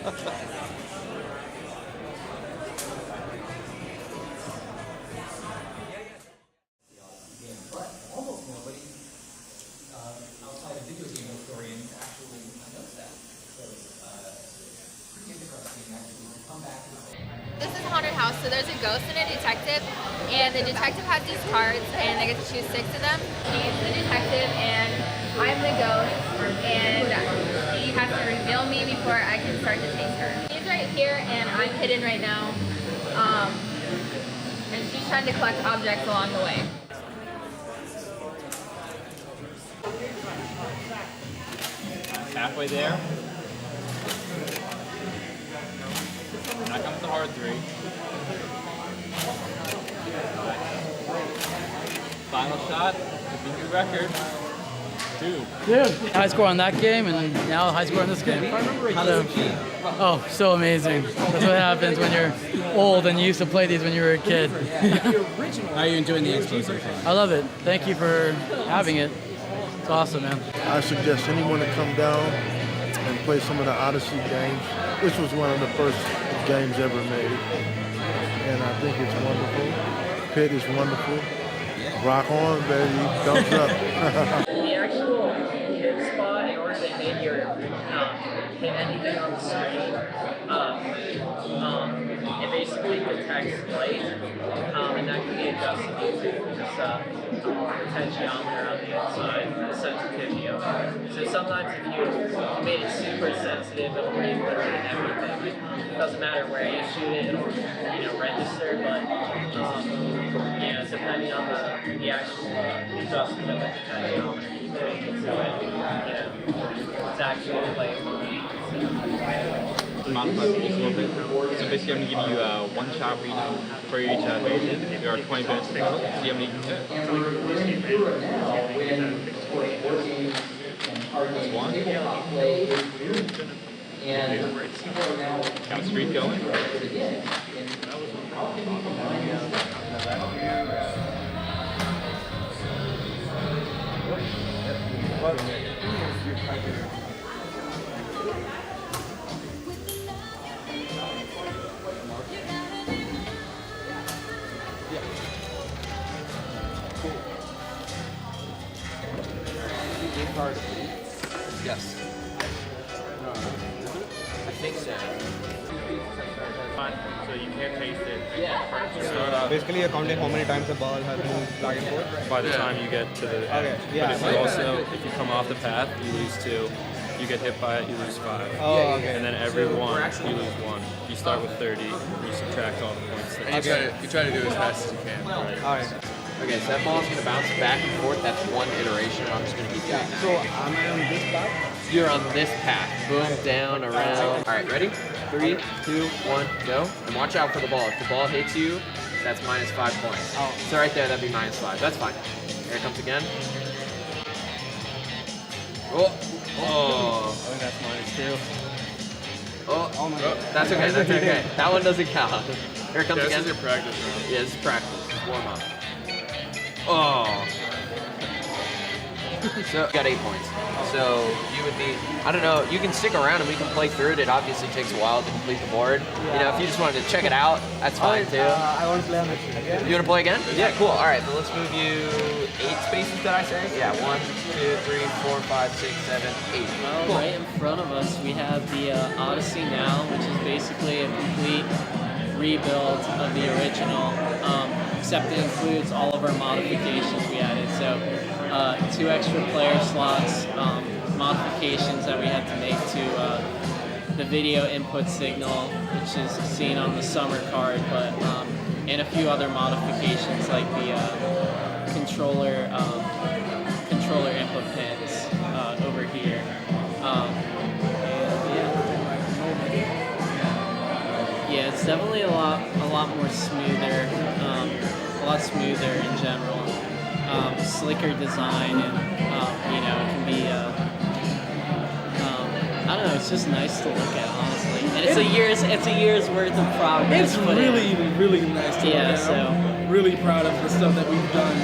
This is a haunted house, so there's a ghost and a detective, and the detective has these cards, and they get to choose 6 of them. He's the detective, and I'm the ghost, and he has to reveal me before I can start to chase her. He's right here, and I'm hidden right now, and she's trying to collect objects along the way. Halfway there. Now comes the hard 3. Final shot, could be new record. 2. Dude, high score on that game and now high score on this game. Oh, so amazing. That's what happens when you're old and you used to play these when you were a kid. How are you enjoying the expo so far? I love it. Thank you for having it. It's awesome, man. I suggest anyone to come down and play some of the Odyssey games. This was one of the first games ever made, and I think it's wonderful. Pitt is wonderful. Rock on, baby. Thumbs up. The actual hit spot, in order to hit hit anything on the screen, it basically detects light, and that can be adjusted using just potentiometer on the inside, the sensitivity of it. So sometimes if you made it super sensitive, it'll read literally everything. It doesn't matter where you shoot it, it'll register, but depending on the actual adjustment of the potentiometer you make it, so it's actually like Modify the piece a little bit. So basically I'm going to give you one shot reading for each phase. There are 20 minutes total. See how many you can hit. That's 1. Count streak going. Yes. I think so. So you can't taste it. Yeah. You start off Basically, you're counting how many times the ball has moved back and forth. by the time you get to the end. Okay. Yeah. But if you come off the path, you lose 2. You get hit by it, you lose 5. Oh, okay. And then every one, you lose 1. You start with 30, you subtract all the points. And you try to do as fast as you can. Right? All right. Okay, so that ball's going to bounce back and forth. That's one iteration. I'm just going to keep doing that. So, am I on this path? You're on this path. Boom, down, around. All right, ready? 3, 2, 1, go. And watch out for the ball. If the ball hits you, that's minus 5 points. Oh. So right there, that'd be minus 5. That's fine. Here it comes again. Oh. I think that's minus 2. Oh my God. That's okay, that's okay. That one doesn't count. Here it comes again. This is your practice round. Yeah, this is practice. It's warm up. Oh. So, you got 8 points. So, you would be, I don't know, you can stick around and we can play through it. It obviously takes a while to complete the board. You know, if you just wanted to check it out, that's fine too. I want to play on this again. You want to play again? Yeah, cool. All right, then let's move you 8 spaces, did I say? Yeah, 1, 2, 3, 4, 5, 6, 7, 8. Well, Cool. right in front of us we have the OdysseyNow, which is basically a complete rebuild of the original, except it includes all of our modifications we added. So 2 extra player slots, modifications that we had to make to the video input signal, which is seen on the summer card, but and a few other modifications like the controller input pins over here. Yeah, it's definitely a lot more smoother, a lot smoother in general. Slicker design, and you know, it can be I don't know, it's just nice to look at, honestly. And it's a year's worth of progress. It's really nice to look at. so I'm really proud of the stuff that we've done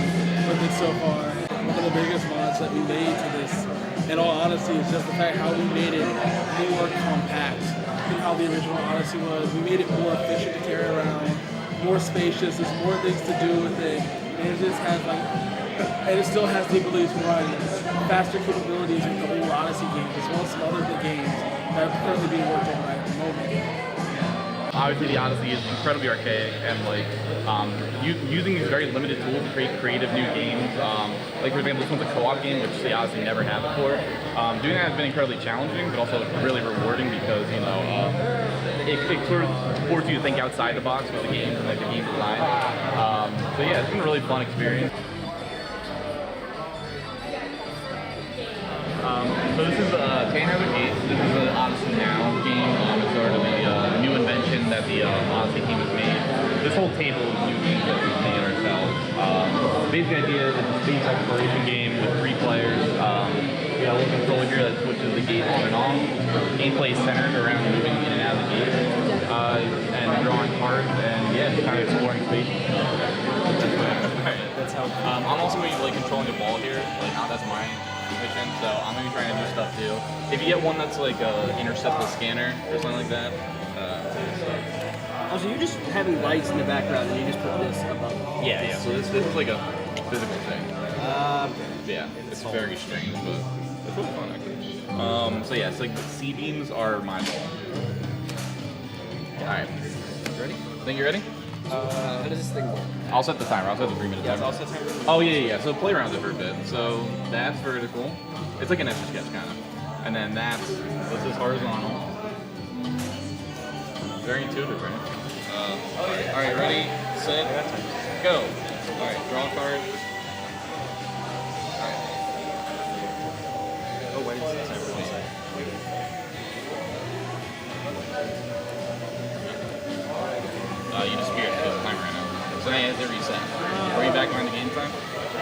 with it so far. One of the biggest mods that we made to this, in all honesty, is just the fact how we made it more compact. than how the original Odyssey was. We made it more efficient to carry around, more spacious. There's more things to do with it, and it just has and it still has the ability to run faster capabilities with the old Odyssey games, as well as some other games that are currently being worked on right at the moment. Obviously, the Odyssey is incredibly archaic, and like using these very limited tools to create creative new games. Like for example, this one's a co-op game, which the Odyssey never had before. Doing that has been incredibly challenging, but also really rewarding because it sort of forces you to think outside the box with the games and like the game design. So yeah, it's been a really fun experience. So this is Tanner Gates. This is an OdysseyNow game. It's sort of a new invention that the Odyssey team has made. This whole table is new games that we've made ourselves. Basic idea is a space exploration game with 3 players. We got a little controller here that switches the gate on and off. Gameplay is centered around moving in and out of the gate and drawing cards and yeah, just kind of exploring space. That's how. I'm also going to be like controlling the ball here. Like that's my mission, so I'm going to be trying to do stuff too. If you get one that's like intercept the scanner or something like that. Also, you're just having lights in the background and you just put this above. Yeah. So this is like a physical thing. Yeah, it's very strange, but it's really fun actually. So yeah, it's like the C-beams are my ball. Alright. Ready? Think you're ready? How does this thing work? I'll set the timer. I'll set the 3-minute timer. I'll set the timer. Oh yeah. So play around with it for a bit. So that's vertical. It's like an etch a sketch kind of. And then this is horizontal. Very intuitive, right? All right, ready, set, go. All right, draw a card. All right. Oh, wait, it's the timer. You disappeared because the timer ran out. So now you have to reset. Were you back behind the game time?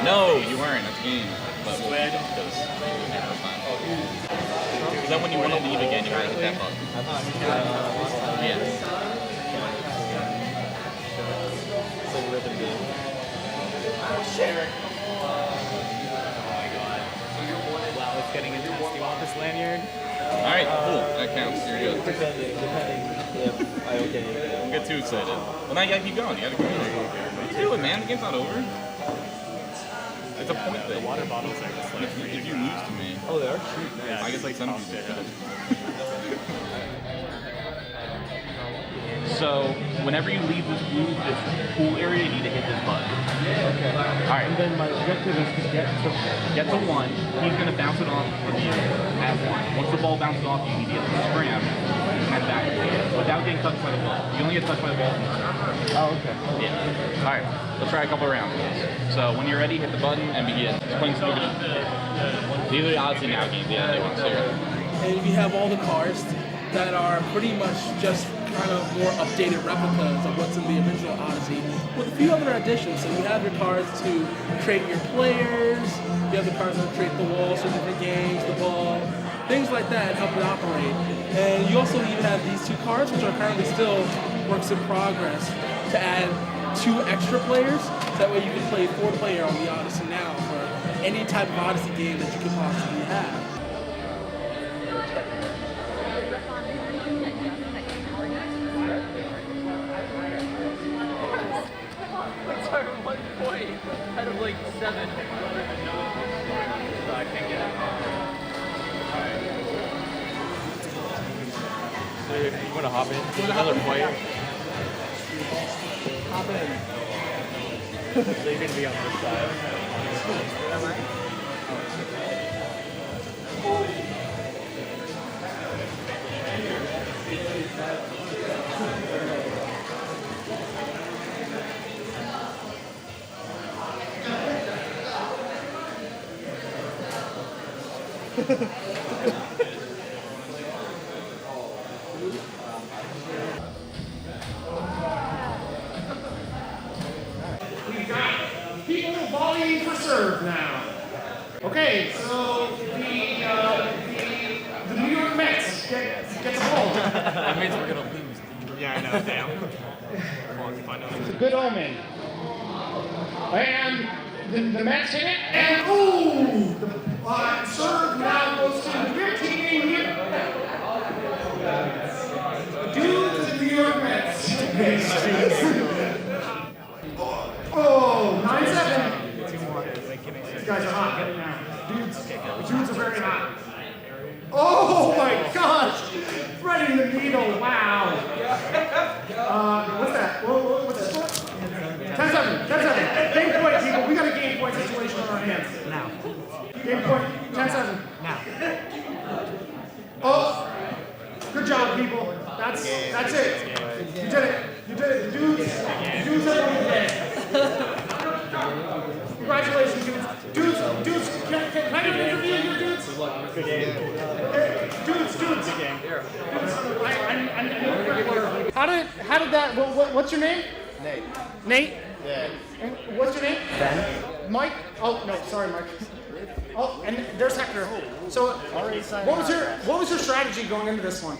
No, you weren't. That's game. But we'll win because you had no time. Because then when you want to leave again, you gotta hit that button. Yeah. It's like a rhythm game. Wow, it's getting intense. Do you want this lanyard? All right, cool. That counts. You're good. Depending. Yeah, I okay. Don't get too excited. Well, now you gotta keep going. You gotta go. What are you doing, man? The game's not over. It's a point thing. The water bottles are just like. If you lose to me, Oh, they are? I guess like some people. So whenever you leave this pool area, you need to hit this button. Okay. All right. And then my objective is to Get to 1. He's gonna bounce it off of you at 1. Once the ball bounces off you, you need to scram and back without getting touched by the ball. You only get touched by the ball. Oh, okay. Yeah. All right. Let's try a couple of rounds. So when you're ready, hit the button and begin. Just playing stupid. These are the OdysseyNow games. Yeah, they want to. And we have all the cards that are pretty much just kind of more updated replicas of what's in the original Odyssey, with a few other additions. So you have your cards to create your players, you have the cards that create the walls for different games, the ball, things like that help it operate. And you also even have these 2 cards, which are currently still works in progress, to add 2 extra players. So that way you can play 4-player on the Odyssey now for any type of Odyssey game that you could possibly have. Sorry, 1 point out of like 7. So I can't get it. So you want to hop in? There's another player. Hop in. So you're gonna be on this side. We've got people volleying for serve now. Okay, so the New York Mets gets a ball. That means we're gonna lose. Yeah, I know. Damn. It's a good omen. And the Mets hit it, and ooh! The serve now goes to the 15 here. Oh, 9-7. These guys are hot. Get it now. Dudes are very hot. Oh my gosh! Threading the needle, wow. What's that? What's the score? 10-7. Game point, people. We got a game point situation on our hands. Now. Game point, 10-7. Now. Oh! Good job, people. That's it. You did it. Dudes have won the game. Congratulations, dudes. Dudes, can I get an interview of your dudes? Good game. Dudes. How did that, what's your name? Nate? Yeah. And what's your name? Ben. Mike? Oh, no, sorry, Mike. Oh, and there's Hector. So, what was your strategy going into this one?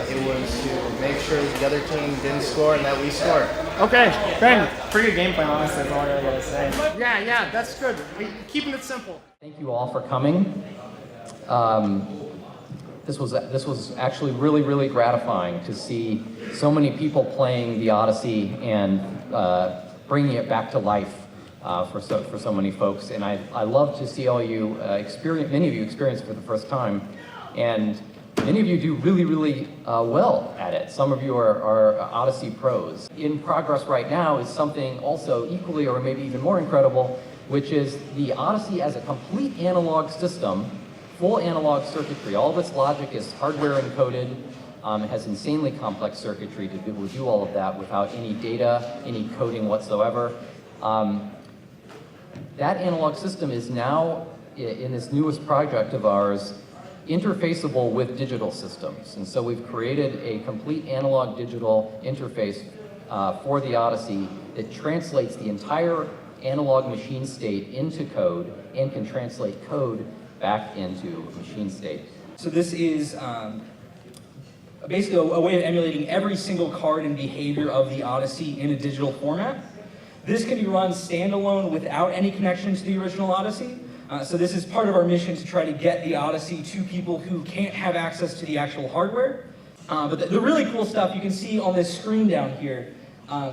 It was to make sure the other team didn't score and that we scored. Okay, Ben. Pretty good game plan, honestly, that's all I really gotta say. Yeah, that's good. Keeping it simple. Thank you all for coming. This was actually really gratifying to see so many people playing the Odyssey and bringing it back to life for so many folks. And I love to see all you many of you experience it for the first time, and many of you do really well at it. Some of you are Odyssey pros. In progress right now is something also equally or maybe even more incredible, which is the Odyssey as a complete analog system, full analog circuitry. All of its logic is hardware encoded. It has insanely complex circuitry to be able to do all of that without any data, any coding whatsoever. That analog system is now, in this newest project of ours, interfaceable with digital systems. And so we've created a complete analog digital interface for the Odyssey that translates the entire analog machine state into code and can translate code back into machine state. So this is basically a way of emulating every single card and behavior of the Odyssey in a digital format. This can be run standalone without any connection to the original Odyssey. So this is part of our mission to try to get the Odyssey to people who can't have access to the actual hardware. But the really cool stuff you can see on this screen down here,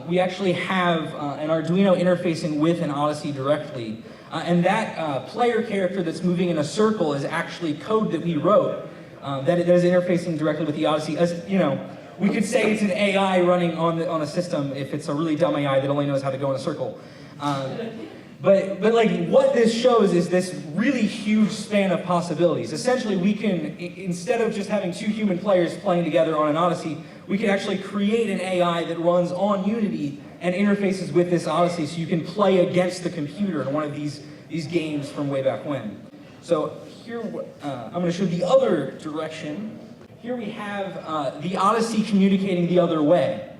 we actually have an Arduino interfacing with an Odyssey directly. And that player character that's moving in a circle is actually code that we wrote that is interfacing directly with the Odyssey. As you know, we could say it's an AI running on a system if it's a really dumb AI that only knows how to go in a circle. But like what this shows is this really huge span of possibilities. Essentially, we can, instead of just having two human players playing together on an Odyssey, we can actually create an AI that runs on Unity and interfaces with this Odyssey so you can play against the computer in one of these games from way back when. So here, I'm going to show the other direction. Here we have the Odyssey communicating the other way.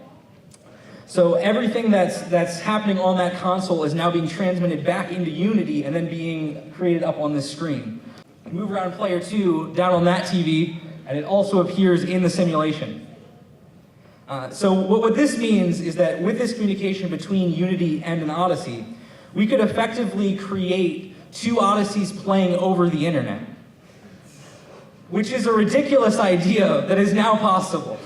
So everything that's happening on that console is now being transmitted back into Unity and then being created up on this screen. Move around player 2 down on that TV, and it also appears in the simulation. So what this means is that with this communication between Unity and an Odyssey, we could effectively create two Odysseys playing over the internet, which is a ridiculous idea that is now possible.